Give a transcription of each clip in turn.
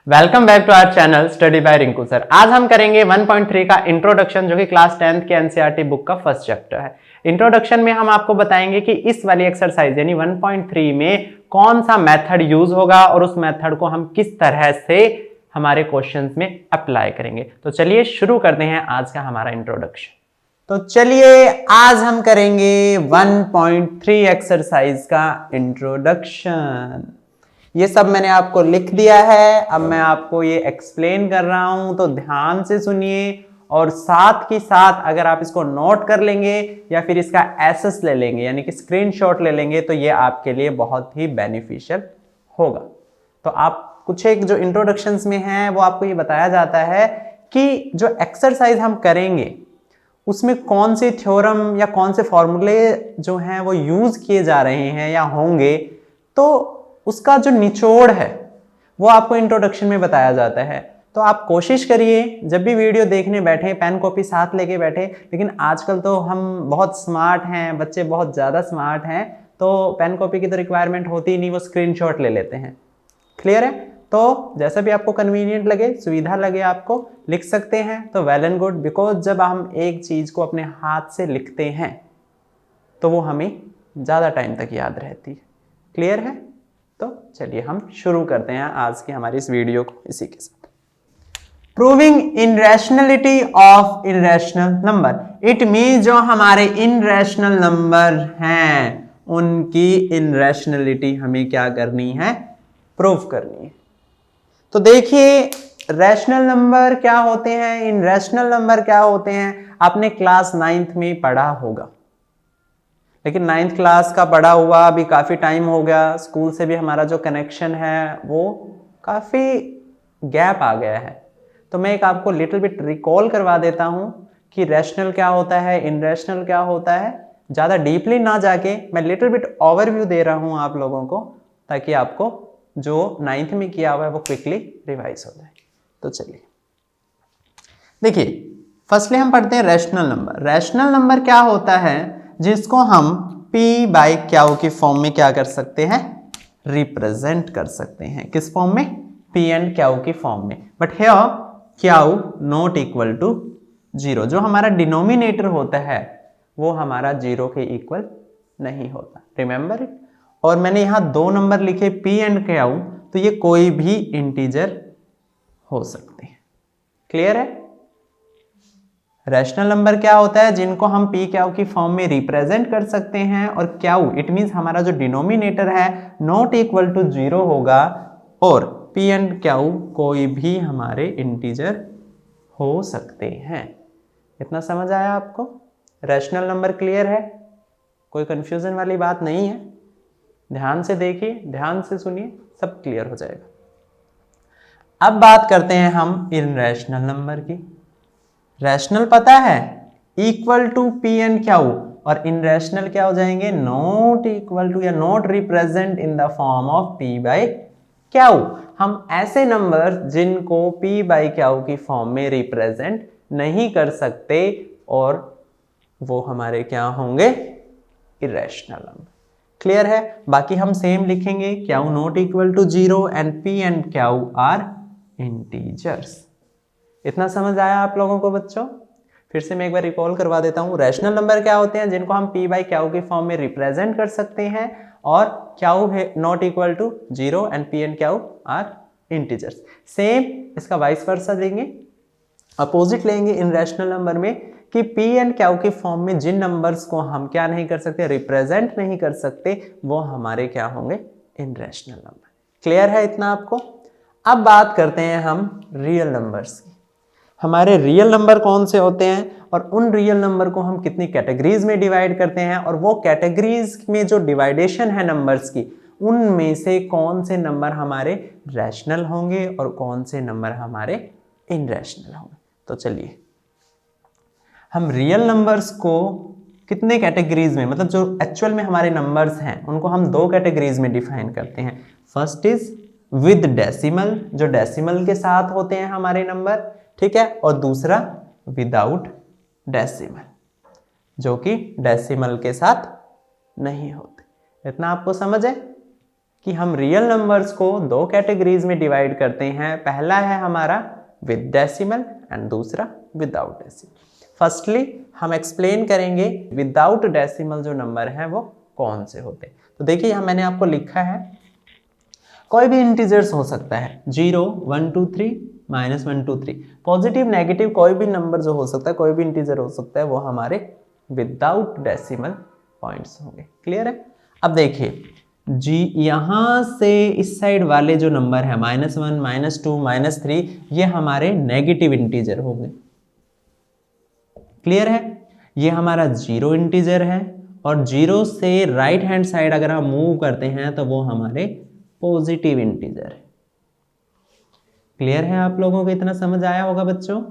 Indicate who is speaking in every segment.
Speaker 1: Welcome back to our channel study by Rinku sir. आज हम करेंगे 1.3 का इंट्रोडक्शन, जो कि क्लास 10th के एनसीईआरटी बुक का फर्स्ट चैप्टर है। इंट्रोडक्शन में हम आपको बताएंगे कि इस वाली एक्सरसाइज यानी 1.3 में कौन सा मेथड यूज होगा और उस मेथड को हम किस तरह से हमारे क्वेश्चंस में अप्लाई करेंगे। तो चलिए शुरू करते हैं आज का हमारा इंट्रोडक्शन। तो चलिए आज हम करेंगे 1.3 एक्सरसाइज का इंट्रोडक्शन। ये सब मैंने आपको लिख दिया है, अब मैं आपको ये एक्सप्लेन कर रहा हूं, तो ध्यान से सुनिए और साथ ही साथ अगर आप इसको नोट कर लेंगे या फिर इसका एसेस ले लेंगे यानी कि स्क्रीनशॉट ले लेंगे तो ये आपके लिए बहुत ही बेनिफिशियल होगा। तो आप कुछ एक जो इंट्रोडक्शंस में है वो आपको ये बताया जाता है कि जो एक्सरसाइज हम करेंगे उसमें कौन से थ्योरम या कौन से फॉर्मूले जो हैं वो यूज किए जा रहे हैं या होंगे, तो उसका जो निचोड़ है वो आपको इंट्रोडक्शन में बताया जाता है। तो आप कोशिश करिए जब भी वीडियो देखने बैठे पेन कॉपी साथ लेके बैठे, लेकिन आजकल तो हम बहुत स्मार्ट हैं, बच्चे बहुत ज़्यादा स्मार्ट हैं, तो पेन कॉपी की तो रिक्वायरमेंट होती ही नहीं, वो स्क्रीनशॉट ले लेते हैं। क्लियर है? तो जैसा भी आपको कन्वीनियंट लगे, सुविधा लगे, आपको लिख सकते हैं तो वेल एंड गुड, बिकॉज जब हम एक चीज़ को अपने हाथ से लिखते हैं तो वो हमें ज़्यादा टाइम तक याद रहती है। क्लियर है? तो चलिए हम शुरू करते हैं आज की हमारी इस वीडियो को इसी के साथ। Proving irrationality of irrational number. It mean जो हमारे इनरेशनल नंबर हैं उनकी इनरेशनलिटी हमें क्या करनी है? प्रूव करनी है। तो देखिए रैशनल नंबर क्या होते हैं, इनरेशनल नंबर क्या होते हैं, आपने क्लास 9th में पढ़ा होगा, लेकिन 9th क्लास का पढ़ा हुआ अभी काफ़ी टाइम हो गया, स्कूल से भी हमारा जो कनेक्शन है वो काफ़ी गैप आ गया है। तो मैं एक आपको लिटिल बिट रिकॉल करवा देता हूँ कि रैशनल क्या होता है, इनरेशनल क्या होता है। ज़्यादा डीपली ना जाके मैं लिटिल बिट ओवरव्यू दे रहा हूँ आप लोगों को, ताकि आपको जो 9th में किया हुआ है वो क्विकली रिवाइज हो जाए। तो चलिए देखिए, फर्स्टली हम पढ़ते हैं रैशनल नंबर। रैशनल नंबर क्या होता है? जिसको हम P बाई क्याऊ की फॉर्म में क्या कर सकते हैं? रिप्रेजेंट कर सकते हैं। किस फॉर्म में? P एंड क्याऊ की फॉर्म में। But here q not equal to 0। जो हमारा डिनोमिनेटर होता है वो हमारा 0 के इक्वल नहीं होता। Remember it. और मैंने यहां दो नंबर लिखे P एंड क्याऊ, तो ये कोई भी इंटीजर हो सकते हैं। क्लियर है? रैशनल नंबर क्या होता है? जिनको हम पी क्याऊ की फॉर्म में रिप्रेजेंट कर सकते हैं, और क्याऊ इट मींस हमारा जो डिनोमिनेटर है नॉट इक्वल टू 0 होगा, और पी एंड क्याऊ कोई भी हमारे इंटीजर हो सकते हैं। इतना समझ आया आपको? रैशनल नंबर क्लियर है? कोई कंफ्यूजन वाली बात नहीं है? ध्यान से देखिए, ध्यान से सुनिए, सब क्लियर हो जाएगा। अब बात करते हैं हम इनरैशनल नंबर की। रैशनल पता है equal to p and q, और इनरैशनल क्या हो जाएंगे? नॉट इक्वल टू या not represent in the form of p by q. हम ऐसे नंबर जिनको पी बाई क्याऊ की फॉर्म में रिप्रेजेंट नहीं कर सकते, और वो हमारे क्या होंगे? Irrational number. क्लियर है? बाकी हम सेम लिखेंगे, q not equal to 0 and p and q are integers. इतना समझ आया आप लोगों को बच्चों? फिर से मैं एक बार रिकॉल करवा देता हूं। रैशनल नंबर क्या होते हैं? जिनको हम पी बाई क्याऊ की फॉर्म में रिप्रेजेंट कर सकते हैं, और क्याऊ है not equal to 0 and p and q are integers. Same इसका वाइस वर्सा लेंगे, अपोजिट लेंगे इन रैशनल नंबर में, कि पी एंड क्याऊ की फॉर्म में जिन नंबर्स को हम क्या नहीं कर सकते? रिप्रेजेंट नहीं कर सकते, वो हमारे क्या होंगे? इन रैशनल नंबर। क्लियर है इतना आपको? अब बात करते हैं हम रियल नंबर्स की। हमारे रियल नंबर कौन से होते हैं, और उन रियल नंबर को हम कितनी कैटेगरीज में डिवाइड करते हैं, और वो कैटेगरीज में जो डिवाइडेशन है नंबर्स की, उनमें से कौन से नंबर हमारे रैशनल होंगे और कौन से नंबर हमारे इनरैशनल होंगे। तो चलिए हम रियल नंबर्स को कितने कैटेगरीज में, मतलब जो एक्चुअल में हमारे नंबर्स हैं उनको हम दो कैटेगरीज में डिफाइन करते हैं। फर्स्ट इज विद डेसिमल, जो डेसिमल के साथ होते हैं हमारे नंबर, ठीक है, और दूसरा विदाउट डेसिमल, जो कि डेसिमल के साथ नहीं होते। इतना आपको समझ है? कि हम रियल नंबर्स को दो कैटेगरीज में डिवाइड करते हैं। पहला है हमारा विद डेसिमल एंड दूसरा विदाउट डेसिमल। फर्स्टली हम एक्सप्लेन करेंगे विदाउट डेसिमल जो नंबर है वो कौन से होते हैं। तो देखिए यहाँ मैंने आपको लिखा है, कोई भी इंटीजर्स हो सकता है, 0, 1, 2, 3, -1, 2, 3, पॉजिटिव नेगेटिव कोई भी नंबर जो हो सकता है, कोई भी इंटीजर हो सकता है, वो हमारे विदाउट डेसिमल पॉइंट्स होंगे। क्लियर है? अब देखिए जी, यहां से इस साइड वाले जो नंबर है -1, -2, -3, ये हमारे नेगेटिव इंटीजर होंगे। क्लियर है? ये हमारा 0 इंटीजर है और 0 से राइट हैंड साइड अगर हम मूव करते हैं तो वो हमारे पॉजिटिव इंटीजर है। क्लियर है? आप लोगों को इतना समझ आया होगा बच्चों।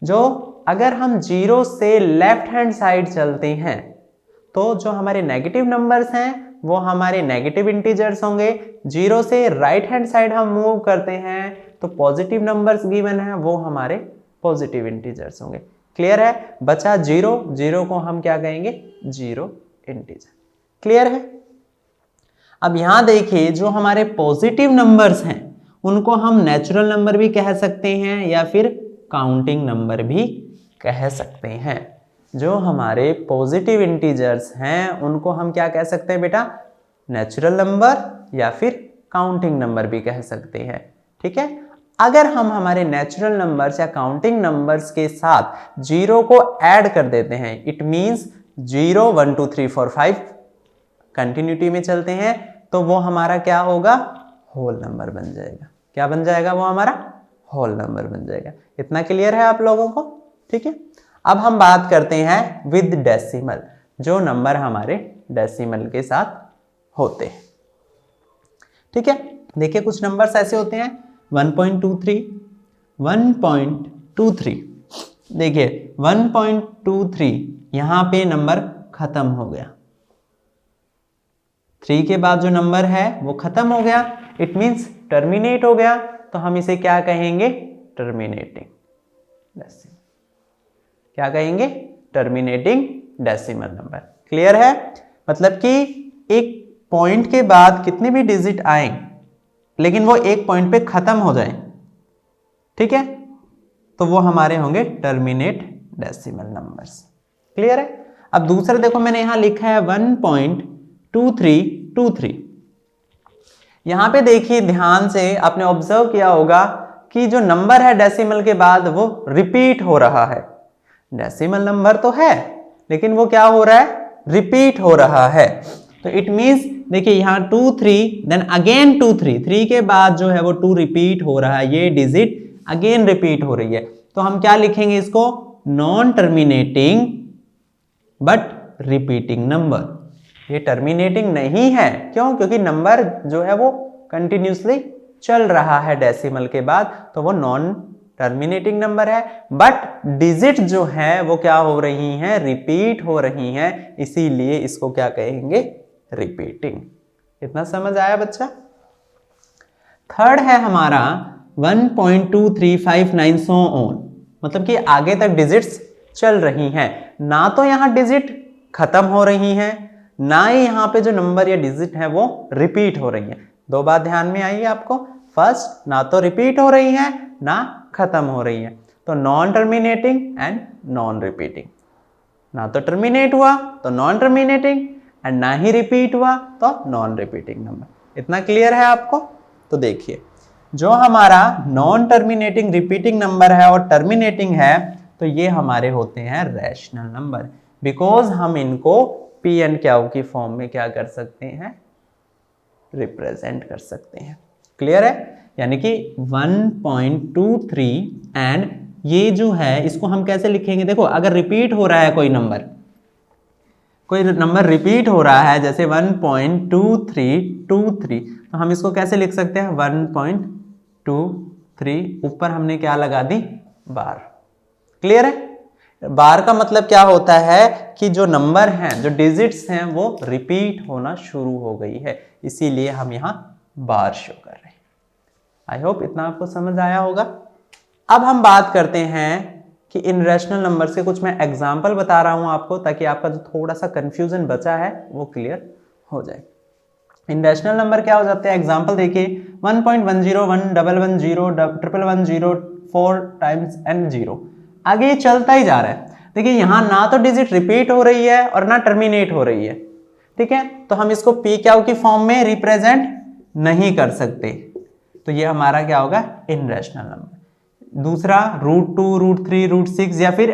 Speaker 1: जो अगर हम 0 से लेफ्ट हैंड साइड चलते हैं तो जो हमारे नेगेटिव नंबर्स हैं वो हमारे नेगेटिव इंटीजर्स होंगे। 0 से राइट हैंड साइड हम मूव करते हैं तो पॉजिटिव नंबर्स गिवन है वो हमारे पॉजिटिव इंटीजर्स होंगे। क्लियर है? बचा 0 को हम क्या कहेंगे? 0 इंटीजर। क्लियर है? अब यहां देखिए, जो हमारे पॉजिटिव नंबर्स हैं उनको हम नेचुरल नंबर भी कह सकते हैं या फिर काउंटिंग नंबर भी कह सकते हैं। जो हमारे पॉजिटिव इंटीजर्स हैं उनको हम क्या कह सकते हैं बेटा? नेचुरल नंबर या फिर काउंटिंग नंबर भी कह सकते हैं। ठीक है? अगर हम हमारे नेचुरल नंबर्स या काउंटिंग नंबर्स के साथ 0 को ऐड कर देते हैं, इट मींस 0, 1, 2, 3, 4, 5 कंटिन्यूटी में चलते हैं, तो वो हमारा क्या होगा? होल नंबर बन जाएगा। क्या बन जाएगा? वो हमारा होल नंबर बन जाएगा। इतना क्लियर है आप लोगों को? ठीक है। अब हम बात करते हैं विद डेसिमल, जो नंबर हमारे डेसिमल के साथ होते हैं। ठीक है, देखिए कुछ नंबर्स ऐसे होते हैं 1.23, 1.23। देखिए 1.23 यहां पे नंबर खत्म हो गया, 3 के बाद जो नंबर है वो खत्म हो गया, इट मींस टर्मिनेट हो गया, तो हम इसे क्या कहेंगे? Terminating decimal. क्या कहेंगे? Terminating decimal number. क्लियर है? मतलब कि एक पॉइंट के बाद कितने भी डिजिट आए लेकिन वो एक पॉइंट पे खत्म हो जाए, ठीक है, तो वो हमारे होंगे टर्मिनेट डेसिमल नंबर्स। क्लियर है? अब दूसरा देखो, मैंने यहां लिखा है 1.2323। यहां पे देखिए ध्यान से, आपने ऑब्जर्व किया होगा कि जो नंबर है डेसिमल के बाद वो रिपीट हो रहा है। डेसिमल नंबर तो है लेकिन वो क्या हो रहा है? रिपीट हो रहा है। तो इट मींस देखिए यहां 2 3 देन अगेन 2 3, 3 के बाद जो है वो 2 रिपीट हो रहा है, ये डिजिट अगेन रिपीट हो रही है, तो हम क्या लिखेंगे इसको? Non terminating but repeating number. ये टर्मिनेटिंग नहीं है, क्यों? क्योंकि नंबर जो है वो कंटिन्यूसली चल रहा है डेसिमल के बाद, तो वो नॉन टर्मिनेटिंग नंबर है, बट डिजिट जो है वो क्या हो रही हैं? रिपीट हो रही हैं, इसीलिए इसको क्या कहेंगे? रिपीटिंग। इतना समझ आया बच्चा? थर्ड है हमारा 1.2359 सो ऑन, मतलब कि आगे तक डिजिट्स चल रही हैं, ना तो यहां डिजिट खत्म हो रही हैं, ना ही यहां पे जो नंबर या डिजिट है वो रिपीट हो रही है। दो बात ध्यान में आई आपको, फर्स्ट ना तो रिपीट हो रही है ना खत्म हो रही है, तो non terminating and non repeating. ना तो टर्मिनेट हुआ तो नॉन टर्मिनेटिंग, एंड ना ही रिपीट हुआ तो नॉन रिपीटिंग नंबर। इतना क्लियर है आपको? तो देखिए, जो हमारा नॉन टर्मिनेटिंग रिपीटिंग नंबर है और टर्मिनेटिंग है, तो ये हमारे होते हैं रैशनल नंबर, बिकॉज हम इनको पी एंड क्यू की फॉर्म में क्या कर सकते हैं? रिप्रेजेंट कर सकते हैं। क्लियर है? यानी कि 1.23 एंड ये जो है इसको हम कैसे लिखेंगे? देखो, अगर रिपीट हो रहा है कोई नंबर रिपीट हो रहा है, जैसे 1.2323, तो हम इसको कैसे लिख सकते हैं? 1.23, ऊपर हमने क्या लगा दी? बार। क्लियर है? बार का मतलब क्या होता है कि जो नंबर हैं, जो डिजिट्स हैं, वो रिपीट होना शुरू हो गई है, इसीलिए हम यहां बार शो कर रहे हैं। आई होप इतना आपको समझ आया होगा। अब हम बात करते हैं कि इन रैशनल नंबर से कुछ मैं एग्जाम्पल बता रहा हूं आपको, ताकि आपका जो थोड़ा सा कंफ्यूजन बचा है वो क्लियर हो जाए। इनरेशनल नंबर क्या हो जाते हैं? एग्जांपल देखिए 1.10 11110 4 टाइम्स एंड 0। आगे ये चलता ही जा रहा है। देखिए यहाँ ना तो डिजिट रिपीट हो रही है और ना टर्मिनेट हो रही है, ठीक है, तो हम इसको पी क्यू की फॉर्म में रिप्रेजेंट नहीं कर सकते, तो ये हमारा क्या होगा? इनरेशनल नंबर। दूसरा √2 √3 √6 या फिर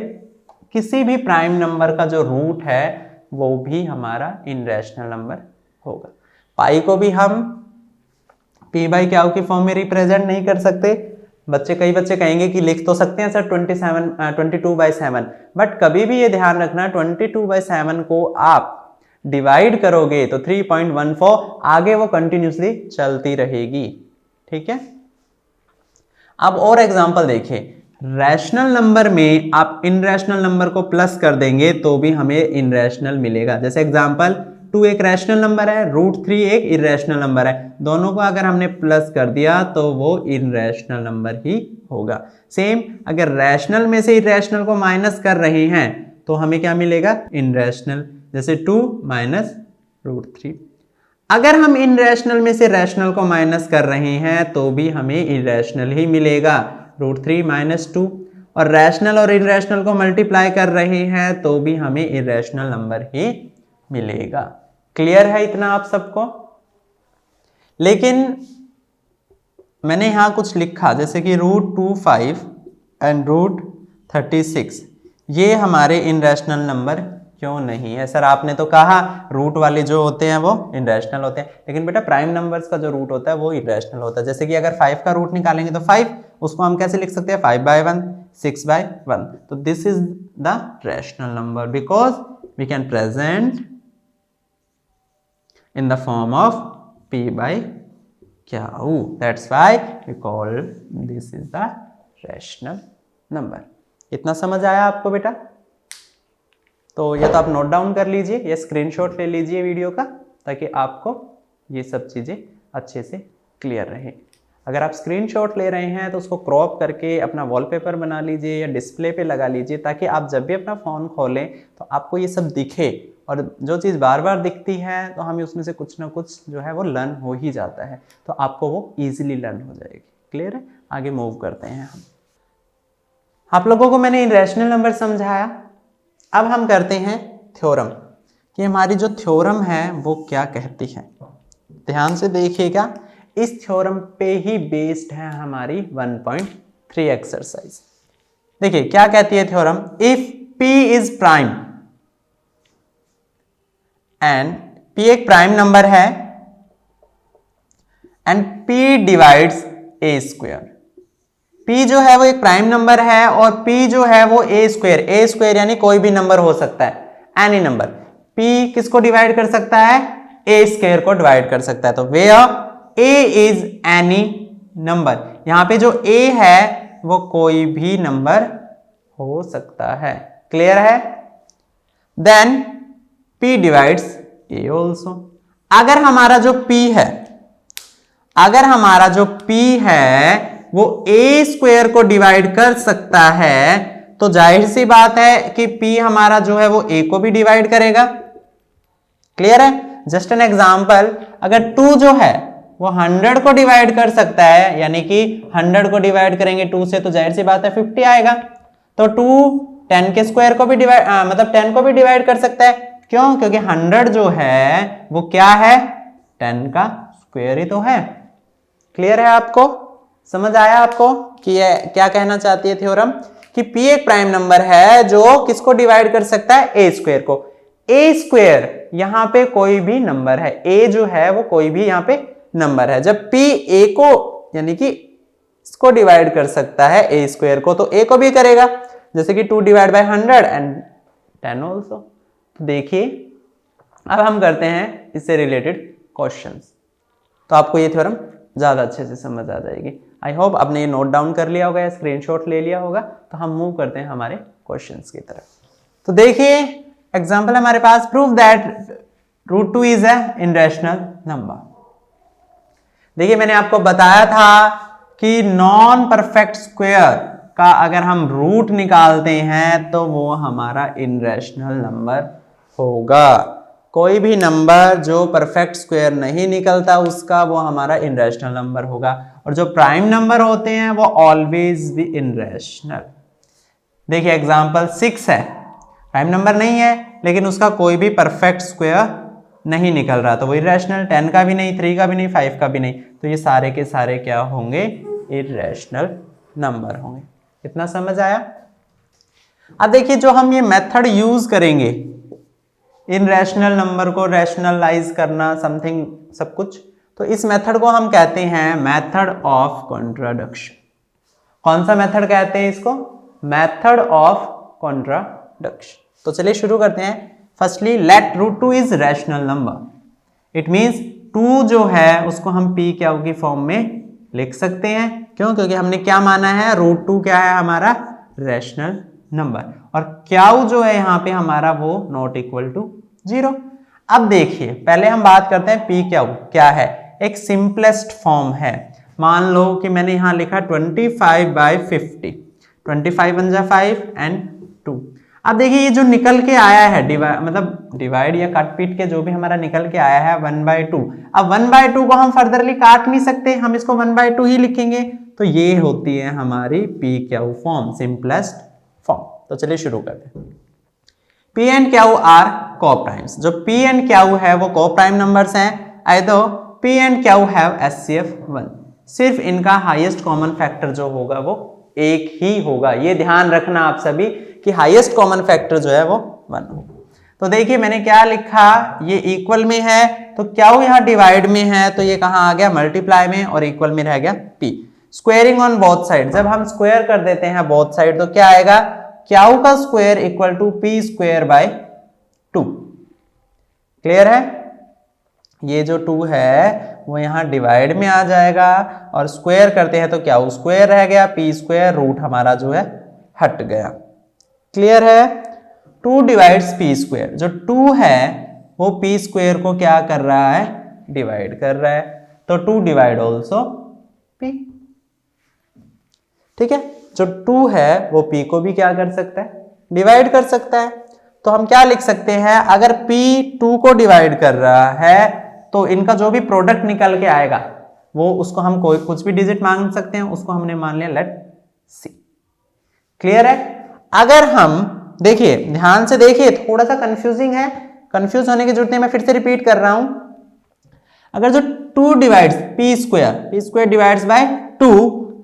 Speaker 1: किसी भी प्राइम नंबर का जो रूट है वो भी हमारा इनरेशनल नंबर होगा। पाई को भी हम पी बाई क्यू की फॉर्म में रिप्रेजेंट नहीं कर सकते। कई बच्चे कहेंगे कि लिख तो सकते हैं सर 22/7, बट कभी भी ये ध्यान रखना 22/7 को आप डिवाइड करोगे तो 3.14 आगे वो कंटिन्यूसली चलती रहेगी, ठीक है। अब और एग्जांपल देखिए, रैशनल नंबर में आप इनरैशनल नंबर को प्लस कर देंगे तो भी हमें इनरैशनल मिलेगा। जैसे एग्जांपल 2 एक रैशनल नंबर है, √3 एक इरैशनल नंबर है, दोनों को अगर हमने प्लस कर दिया तो वो इनरैशनल नंबर ही होगा। सेम अगर रैशनल में से इरैशनल को माइनस कर रहे हैं तो हमें क्या मिलेगा? इनरैशनल। जैसे 2 माइनस √3। अगर हम इनरैशनल में से रैशनल को माइनस कर रहे हैं तो भी हमें इरैशनल ही मिलेगा, √3 माइनस 2। और रैशनल और इनरैशनल को मल्टीप्लाई कर रहे हैं तो भी हमें इरैशनल नंबर ही मिलेगा। क्लियर है इतना आप सबको? लेकिन मैंने यहां कुछ लिखा जैसे कि √25 एंड √36, ये हमारे इनरैशनल नंबर क्यों नहीं है? सर आपने तो कहा रूट वाले जो होते हैं वो इनरैशनल होते हैं, लेकिन बेटा प्राइम नंबर्स का जो रूट होता है वो इरैशनल होता है। जैसे कि अगर 5 का रूट निकालेंगे तो 5, उसको हम कैसे लिख सकते हैं? 5/1 6/1। तो this is the rational number because we can present in the form of p by q. That's why we call this is the rational number. इतना समझ आया आपको बेटा? तो ये तो आप नोट डाउन कर लीजिए, ये स्क्रीनशॉट ले लीजिए वीडियो का, ताकि आपको ये सब चीज़ें अच्छे से क्लियर रहे। अगर आप स्क्रीनशॉट ले रहे हैं तो उसको क्रॉप करके अपना वॉलपेपर बना लीजिए या डिस्प्ले पे लगा लीजिए, ताकि आप जब भी अपना फ़ोन खोलें तो आपको ये सब दिखे। और जो चीज़ बार बार दिखती है तो हमें उसमें से कुछ ना कुछ जो है वो लर्न हो ही जाता है, तो आपको वो ईजिली लर्न हो जाएगी। क्लियर है? आगे मूव करते हैं हम। आप लोगों को मैंने इरैशनल नंबर समझाया, अब हम करते हैं थ्योरम कि हमारी जो थ्योरम है वो क्या कहती है। ध्यान से देखिएगा, इस थ्योरम पे ही बेस्ड है हमारी 1.3 एक्सरसाइज। देखिए क्या कहती है theorem? If p is prime and p एक प्राइम नंबर है and p divides a square. p जो है वो एक प्राइम नंबर है और p जो है वो a स्क्वायर यानी कोई भी नंबर हो सकता है, एनी नंबर। p किसको डिवाइड कर सकता है? a स्क्वायर को डिवाइड कर सकता है। तो where a is any number, यहां पे जो a है वो कोई भी नंबर हो सकता है। क्लियर है? Then p divides a also. अगर हमारा जो p है वो a स्क्वायर को डिवाइड कर सकता है तो जाहिर सी बात है कि p हमारा जो है वो a को भी डिवाइड करेगा। क्लियर है? जस्ट एन एग्जांपल, अगर 2 जो है वो 100 को डिवाइड कर सकता है, यानी कि 100 को डिवाइड करेंगे 2 से तो जाहिर सी बात है 50 आएगा। तो 2 10 के स्क्वायर को भी डिवाइड मतलब 10 को भी डिवाइड कर सकता है। क्यों? क्योंकि 100 जो है वो क्या है? 10 का स्क्वायर ही तो है। क्लियर है? आपको समझ आया आपको कि ये क्या कहना चाहती है थ्योरम? कि p एक प्राइम नंबर है जो किसको डिवाइड कर सकता है? a स्क्वायर को। a स्क्वायर यहां पे कोई भी नंबर है, a जो है वो कोई भी यहां पे नंबर है। जब p a को यानी कि इसको डिवाइड कर सकता है a स्क्वायर को, तो a को भी करेगा। जैसे कि 2 डिवाइड बाय 100 एंड 10 ऑल्सो। तो देखिए अब हम करते हैं इससे रिलेटेड क्वेश्चंस, तो आपको ये थ्योरम ज्यादा अच्छे से समझ आ जाएगी। आई होप आपने ये नोट डाउन कर लिया होगा या स्क्रीनशॉट ले लिया होगा। तो हम मूव करते हैं हमारे क्वेश्चंस की तरफ। तो देखिए एग्जांपल हमारे पास, prove that √2 is a irrational number. देखिए मैंने आपको बताया था कि नॉन परफेक्ट स्क्वायर का अगर हम रूट निकालते हैं तो वो हमारा इनरैशनल नंबर होगा। कोई भी नंबर जो परफेक्ट स्क्वायर नहीं निकलता उसका वो हमारा इनरेशनल नंबर होगा, और जो प्राइम नंबर होते हैं वो ऑलवेज भी इनरेशनल। देखिए एग्जांपल 6 है, प्राइम नंबर नहीं है लेकिन उसका कोई भी परफेक्ट स्क्वायर नहीं निकल रहा तो वो इररेशनल, 10 का भी नहीं, 3 का भी नहीं, 5 का भी नहीं, तो ये सारे के सारे क्या होंगे, इररेशनल नंबर होंगे। इतना समझ आया। अब देखिए जो हम ये मेथड यूज करेंगे इनरेशनल नंबर को रैशनलाइज करना, समथिंग सब कुछ, तो इस मेथड को हम कहते हैं मेथड ऑफ कॉन्ट्राडिक्शन। कौन सा मेथड कहते हैं इसको, मेथड ऑफ कॉन्ट्राडिक्शन। तो चलिए शुरू करते हैं। Firstly let √2 is rational number, it means 2 जो है उसको हम पी क्यू की फॉर्म में लिख सकते हैं। क्यों, क्योंकि हमने क्या माना है, √2 क्या है हमारा रैशनल नंबर, और क्यू जो है यहाँ पे हमारा वो नॉट इक्वल टू 0। अब देखिए पहले हम बात करते हैं पी क्यू क्या है, एक सिंपलेस्ट फॉर्म है। मान लो कि मैंने यहाँ लिखा 25/50, 25 × 5 एंड 2। अब देखिए ये जो निकल के आया है डिवाइड या काट पीट के जो भी हमारा निकल के आया है 1/2। अब 1/2 को हम फर्दरली काट नहीं सकते, हम इसको 1/2 ही लिखेंगे, तो ये होती है हमारी p q form, simplest form. तो चलिए शुरू करते हैं। P and Q are coprimes. जो P एंड Q है वो कोप्राइम नंबर्स हैं, either P and Q have HCF 1। सिर्फ इनका हाईएस्ट कॉमन फैक्टर जो होगा वो एक ही होगा। ये ध्यान रखना आप सभी कि हाईएस्ट कॉमन फैक्टर जो है वो 1 होगा। तो देखिए मैंने क्या लिखा, ये इक्वल में है तो Q यहाँ डिवाइड में है, तो ये कहाँ आ गया, मल्टीप्लाई में, और इक्वल में रह गया P। Squaring on both side, जब हम स्क्वायर कर देते हैं बोथ साइड तो क्या आएगा, Q का square equal to P²/2। Clear है, ये जो 2 है वो यहाँ डिवाइड में आ जाएगा, और स्क्वायर करते हैं तो Q स्क्वायर रह गया, P² रूट हमारा जो है हट गया। क्लियर है, 2 डिवाइड्स P², जो 2 है वो P² को क्या कर रहा है, डिवाइड कर रहा है, तो 2 डिवाइड ऑल्सो P। ठीक है, जो 2 है वो P को भी क्या कर सकता है, डिवाइड कर सकता है। तो हम क्या लिख सकते हैं, अगर P 2 को डिवाइड कर रहा है तो इनका जो भी प्रोडक्ट निकल के आएगा वो उसको हम कोई कुछ भी डिजिट मांग सकते हैं, उसको हमने मान लिया लेट C। क्लियर है। अगर हम देखिए ध्यान से देखिए, थोड़ा सा कंफ्यूजिंग है, कंफ्यूज होने की जरूरत नहीं, मैं फिर से रिपीट कर रहा हूं। अगर जो 2 डिवाइड्स P² डिवाइड्स बाय 2,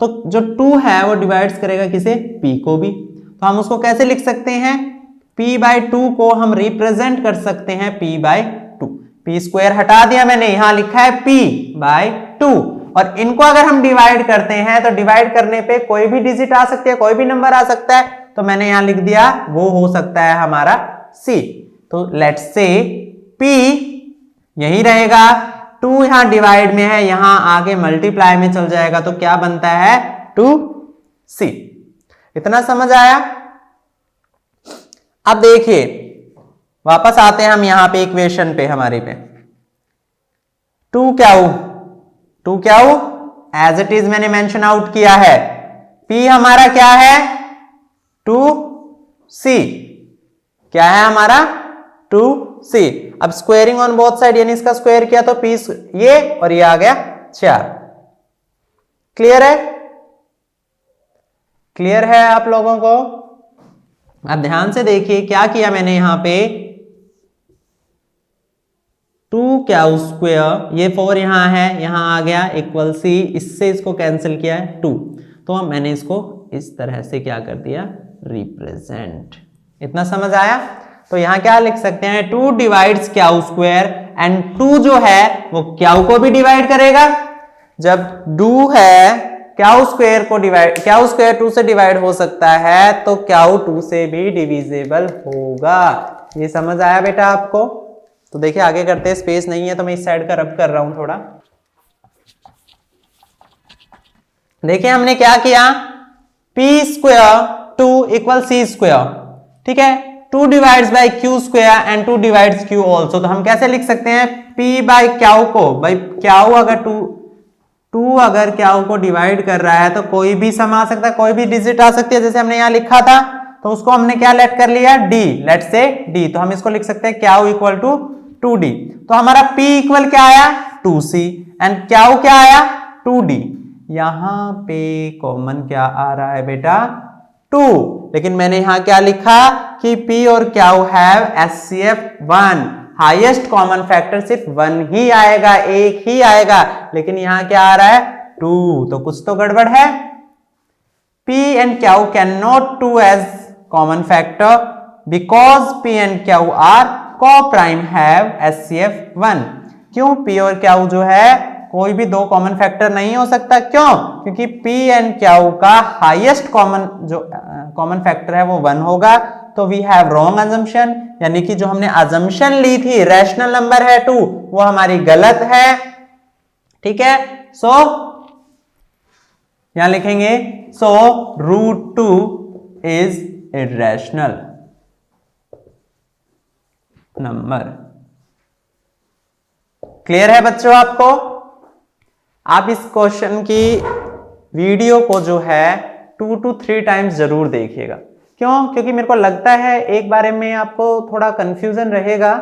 Speaker 1: तो जो 2 है वो डिवाइड्स करेगा किसे, P को भी। तो हम उसको कैसे लिख सकते हैं, P/2 को हम रिप्रेजेंट कर सकते हैं P/2। P² हटा दिया मैंने, यहां लिखा है P/2, और इनको अगर हम डिवाइड करते हैं तो डिवाइड करने पे कोई भी डिजिट आ सकती है, कोई भी नंबर आ सकता है, तो मैंने यहां लिख दिया वो हो सकता है हमारा C। तो लेट्स से P यही रहेगा, 2 यहां डिवाइड में है, यहां आगे मल्टीप्लाई में चल जाएगा, तो क्या बनता है 2C। इतना समझ आया। अब देखिए वापस आते हैं हम यहां पे इक्वेशन पे, हमारी पे 2Q एज इट इज मैंने मेंशन आउट किया है, P हमारा क्या है 2C, क्या है हमारा 2C। अब स्क्वेयरिंग ऑन बोथ साइड यानी इसका स्क्वायर किया तो P ये और ये आ गया 4। क्लियर है, क्लियर है आप लोगों को। अब ध्यान से देखिए क्या किया मैंने यहां पे, 2Q², ये 4 यहां है, यहां आ गया इक्वल C, इससे इसको कैंसिल किया है 2, तो मैंने इसको इस तरह से क्या कर दिया, रिप्रेजेंट। इतना समझ आया। तो यहां क्या लिख सकते हैं, 2 डिवाइड्स Q² एंड 2 जो है वो Q को भी डिवाइड करेगा। जब 2 है Q² को डिवाइड, Q² 2 से डिवाइड हो सकता है तो Q 2 से भी डिविजिबल होगा। ये समझ आया बेटा आपको। तो देखिए आगे करते हैं, स्पेस नहीं है तो मैं इस साइड का रब कर रहा हूं थोड़ा। देखिए हमने क्या किया, P² 2 इक्वल C², ठीक है, 2 divides bye Q² and 2 divides Q also. तो हम कैसे लिख सकते हैं, P/Q को भाई Q अगर 2 अगर Q को डिवाइड कर रहा है तो कोई भी सम आ सकता है, कोई भी डिजिट आ सकती है, जैसे हमने यहां लिखा था, तो उसको हमने क्या लेट कर लिया D, लेट से D। तो हम इसको लिख सकते हैं Q इक्वल टू 2d। तो हमारा p इक्वल क्या आया 2c एंड क्याउ क्या आया 2d। यहां पे कॉमन क्या आ रहा है बेटा 2, लेकिन मैंने यहां क्या लिखा कि p और q have HCF 1, highest common factor सिर्फ 1 ही आएगा, एक ही आएगा, लेकिन यहां क्या आ रहा है 2, तो कुछ तो गड़बड़ है। p and q cannot 2 as common factor because p and q are co-prime have HCF 1। क्यों p और q जो है कोई भी दो कॉमन फैक्टर नहीं हो सकता, क्यों? क्योंकि p एंड q का हाईएस्ट कॉमन जो कॉमन फैक्टर है वो 1 होगा। तो वी हैव रॉन्ग अजम्पशन, यानी कि जो हमने अजम्पशन ली थी रैशनल नंबर है 2, वो हमारी गलत है। ठीक है, सो यहां लिखेंगे सो √2 इज इर्रेशनल नंबर। क्लियर है बच्चों आपको? आप इस क्वेश्चन की वीडियो को जो है 2 to 3 टाइम्स जरूर देखिएगा। क्यों? क्योंकि मेरे को लगता है एक बारे में आपको थोड़ा कंफ्यूजन रहेगा,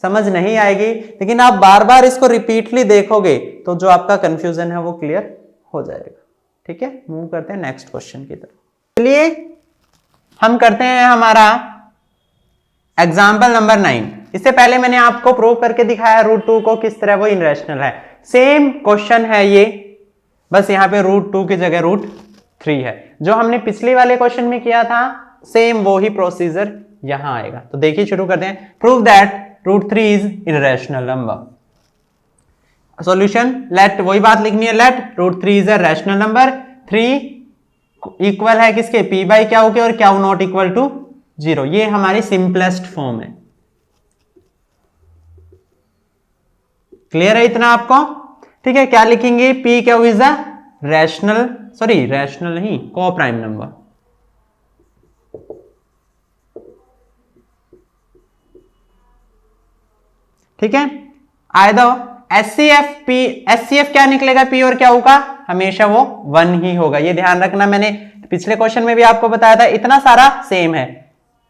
Speaker 1: समझ नहीं आएगी, लेकिन आप बार बार इसको रिपीटली देखोगे तो जो आपका कंफ्यूजन है वो क्लियर हो जाएगा। ठीक है, मूव करते हैं नेक्स्ट क्वेश्चन की तरफ। चलिए हम करते हैं हमारा एग्जाम्पल नंबर 9। इससे पहले मैंने आपको प्रूव करके दिखाया √2 को किस तरह वो इनरेशनल है। सेम क्वेश्चन है ये, बस यहाँ पे √2 की जगह √3 है। जो हमने पिछले वाले क्वेश्चन में किया था सेम वो ही प्रोसीजर यहां आएगा। तो देखिए शुरू करते हैं। Prove that √3 is irrational number. Solution, let वही बात लिखनी है, let √3 is a rational number. 3 equal है किसके p बाई क्याउ के और क्याउ नॉट इक्वल टू 0। ये हमारी सिंपलेस्ट फॉर्म है। क्लियर है इतना आपको? ठीक है, क्या लिखेंगे p q is a rational, sorry rational नहीं, को प्राइम नंबर। ठीक है, आइदर HCF क्या निकलेगा p और क्याउ का, हमेशा वो 1 ही होगा। ये ध्यान रखना, मैंने पिछले क्वेश्चन में भी आपको बताया था, इतना सारा सेम है।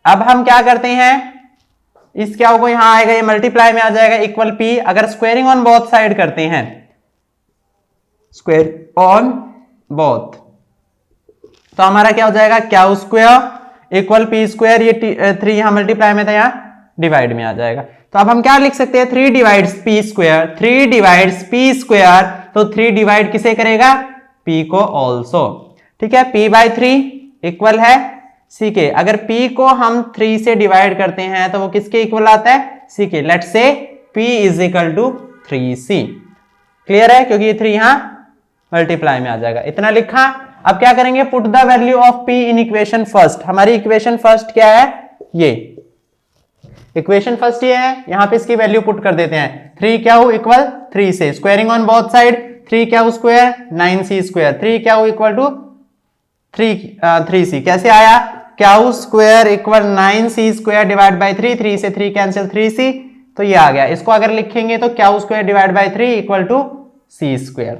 Speaker 1: अब हम क्या करते हैं, इस क्याउ को यहां आएगा, ये मल्टीप्लाई में आ जाएगा इक्वल p। अगर स्क्वेयरिंग ऑन बोथ साइड करते हैं, स्क्वेयर ऑन बोथ, तो हमारा क्या हो जाएगा क्याउ स्क्वायर इक्वल p स्क्वायर। ये 3 यहां मल्टीप्लाई में था, यहां डिवाइड में आ जाएगा। तो अब हम क्या लिख सकते हैं, 3 divides p square, 3 divides p square. तो 3 डिवाइड किसे करेगा, p को ऑल्सो। ठीक है, p बाई 3 इक्वल है c के। अगर p को हम 3 से डिवाइड करते हैं तो वो किसके इक्वल आता है, c के। Let's say p is equal to 3c। Clear है, क्योंकि ये 3 यहां मल्टीप्लाई में आ जाएगा। इतना लिखा। अब क्या करेंगे, put the value of p in equation first. हमारी इक्वेशन फर्स्ट क्या है, ये इक्वेशन फर्स्ट ये है, यहां पे इसकी वैल्यू पुट कर देते हैं। 3 क्याउ इक्वल 3 से, squaring on both side, 3 q square 9c square, 3 q equal to 3c। कैसे आया, q square equal 9c square divide by 3, 3 से 3 कैंसिल 3c, तो ये आ गया। इसको अगर लिखेंगे तो q square divide by 3 equal to c square.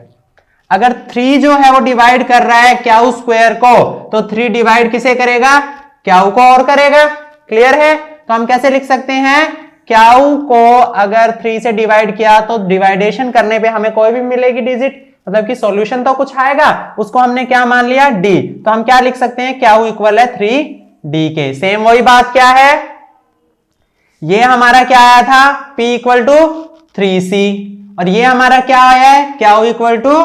Speaker 1: अगर 3 जो है वो डिवाइड कर रहा है क्याउ स्क्वायर को, तो 3 डिवाइड किसे करेगा, क्याउ को और करेगा। क्लियर है, तो हम कैसे लिख सकते हैं, क्याउ को अगर 3 से डिवाइड किया तो डिवाइडेशन करने पे हमें कोई भी मिलेगी डिजिट, मतलब कि सॉल्यूशन तो कुछ आएगा, उसको हमने क्या मान लिया, d। तो हम क्या लिख सकते हैं, क्याउ इक्वल है 3d के। सेम वही बात क्या है, ये हमारा क्या आया था, p इक्वल टू 3c, और ये हमारा क्या आया है, क्याउ इक्वल टू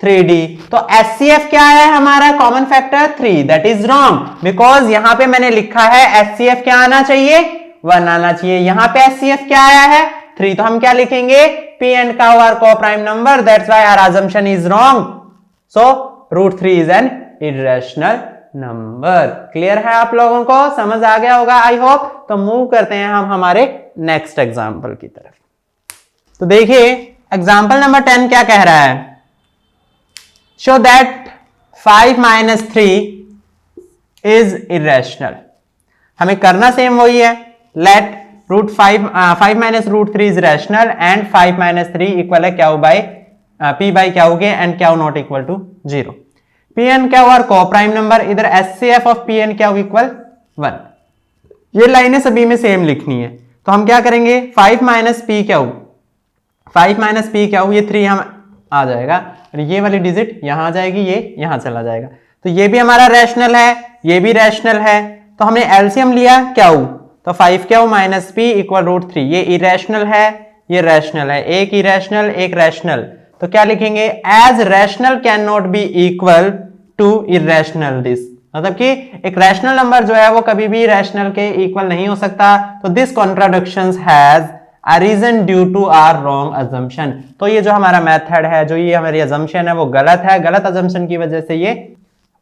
Speaker 1: 3d। तो HCF क्या है हमारा, common factor 3। That is wrong, because यहां पे मैंने लिखा है HCF क्या आना चाहिए, 1 आना चाहिए। यहां पे HCF क्या आया है, 3। तो हम क्या लिखेंगे, p and q are coprime number, that's why our assumption is wrong. So √3 is an irrational number. Clear है आप लोगों को, समझ आ गया होगा आई होप। तो मूव करते हैं हम हमारे नेक्स्ट एग्जाम्पल की तरफ। तो देखिए एग्जाम्पल नंबर 10 क्या कह रहा है, show that 5 minus 3 is irrational। हमें करना सेम वही है, let √5 minus √3 is rational and 5 minus 3 equal है q by p by q के and q not equal to 0। p and q are coprime number, इधर HCF of p and q equal 1। ये लाइनें सभी में same लिखनी है। तो हम क्या करेंगे 5 minus P Q, 5 minus P Q ये 3 हम आ जाएगा और ये वाली डिजिट यहां आ जाएगी, ये यहां चला जाएगा। तो ये भी हमारा रैशनल है, ये भी रैशनल है। तो हमने एलसीएम लिया क्यू, तो 5 क्यू माइनस पी इक्वल √3। ये इरेशनल है, ये रैशनल है, एक इरेशनल एक रैशनल। तो क्या लिखेंगे as rational can not be equal to irrational this, मतलब कि एक रैशनल नंबर जो है वो कभी भी रैशनल के इक्वल नहीं हो सकता। तो this contradictions has arisen due to our wrong assumption. तो ये जो हमारा मेथड है, जो ये हमारी अजम्पशन है वो गलत है, गलत अजम्पशन की वजह से ये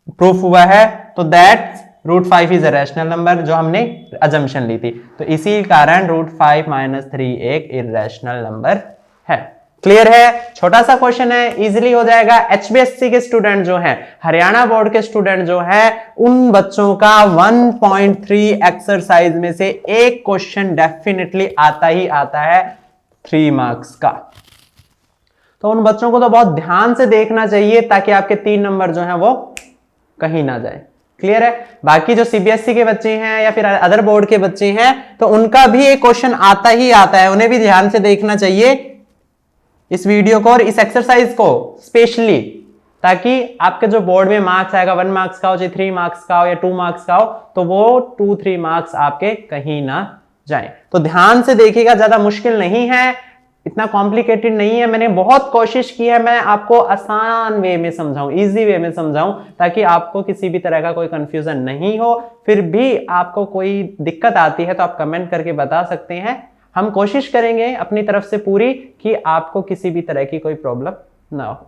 Speaker 1: प्रूफ हुआ है। तो that √5 is a rational number, जो हमने अजम्पशन ली थी। तो इसी कारण √5 - 3 एक इरेशनल नंबर है। क्लियर है? छोटा सा क्वेश्चन है, इजीली हो जाएगा। एचबीएससी के स्टूडेंट जो हैं, हरियाणा बोर्ड के स्टूडेंट जो हैं, उन बच्चों का 1.3 एक्सरसाइज में से एक क्वेश्चन डेफिनेटली आता ही आता है 3 मार्क्स का। तो उन बच्चों को तो बहुत ध्यान से देखना चाहिए ताकि आपके 3 नंबर जो हैं वो कहीं ना जाए। क्लियर है? बाकी जो सीबीएसई के बच्चे हैं या फिर अदर बोर्ड के बच्चे हैं, तो उनका भी एक क्वेश्चन आता ही आता है, उन्हें भी ध्यान से देखना चाहिए इस वीडियो को और इस एक्सरसाइज को स्पेशली, ताकि आपके जो बोर्ड में मार्क्स आएगा 1 मार्क्स का हो, चाहे 3 मार्क्स का हो या 2 मार्क्स का हो, तो वो 2-3 मार्क्स आपके कहीं ना जाए। तो ध्यान से देखिएगा, ज्यादा मुश्किल नहीं है, इतना कॉम्प्लिकेटेड नहीं है। मैंने बहुत कोशिश की है मैं आपको आसान वे में समझाऊं, इजी वे में समझाऊं, ताकि आपको किसी भी तरह का कोई कंफ्यूजन नहीं हो। फिर भी आपको कोई दिक्कत आती है तो आप कमेंट करके बता सकते हैं, हम कोशिश करेंगे अपनी तरफ से पूरी कि आपको किसी भी तरह की कोई प्रॉब्लम ना हो।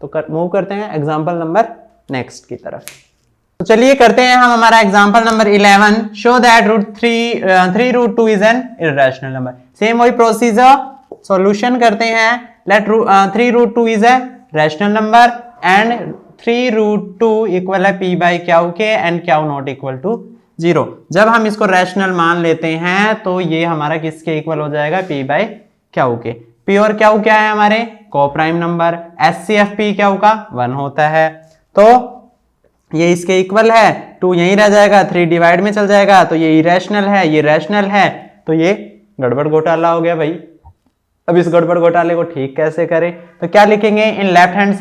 Speaker 1: तो मूव करते हैं एग्जाम्पल नंबर नेक्स्ट की तरफ। तो चलिए करते हैं हम हमारा example number 11। Show that √3 is an irrational number. Same वही प्रोसीजर, सॉल्यूशन करते हैं। Let 3 √2 is a rational number and 3 √2 equal है p बाई क्यू के and q not equal to 0। जब हम इसको रैशनल मान लेते हैं तो ये हमारा किसके इक्वल हो जाएगा, p बाई क्यू के। p और क्यू क्या है हमारे coprime number, HCF p Q का 1 होता है, तो ये इसके इक्वल है। 2 यहीं रह जाएगा, 3 डिवाइड में चल जाएगा, तो ये इरेशनल है, ये रैशनल है, तो ये गड़बड़ घोटाला हो गया भाई। अब इस गड़बड़ घोटाले को ठीक कैसे करें? तो क्या लिखेंगे in left hand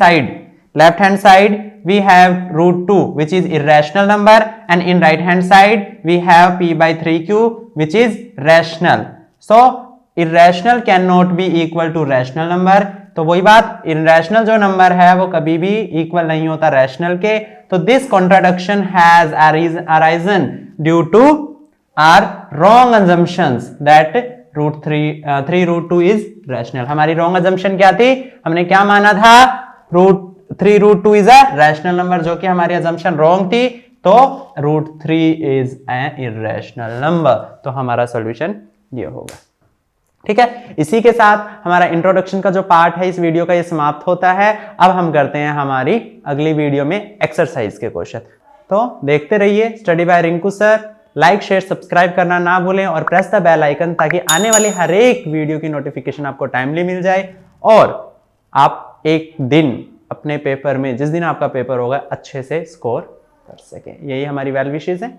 Speaker 1: side we have √2 which is irrational number and in right hand side we have p by 3q which is rational. So irrational cannot be equal to rational number. तो वही बात, irrational जो number है वो कभी भी equal नहीं होता रैशनल के। तो this contradiction has arisen due to our wrong assumptions that 3 √2 is rational। हमारी wrong assumption क्या थी? हमने क्या माना था? 3 √2 is a rational number, जो कि हमारी assumption wrong थी। तो √3 is an irrational number। तो हमारा solution ये होगा। ठीक है, इसी के साथ हमारा इंट्रोडक्शन का जो पार्ट है इस वीडियो का ये समाप्त होता है। अब हम करते हैं हमारी अगली वीडियो में एक्सरसाइज के क्वेश्चन। तो देखते रहिए study by Rinku sir. Like share subscribe करना ना भूलें और प्रेस द बेल आइकन, ताकि आने वाली हर एक वीडियो की नोटिफिकेशन आपको टाइमली मिल जाए और आप एक दिन अपने पेपर में, जिस दिन आपका पेपर होगा, अच्छे से स्कोर कर सकें। यही हमारी वेल विशेस है।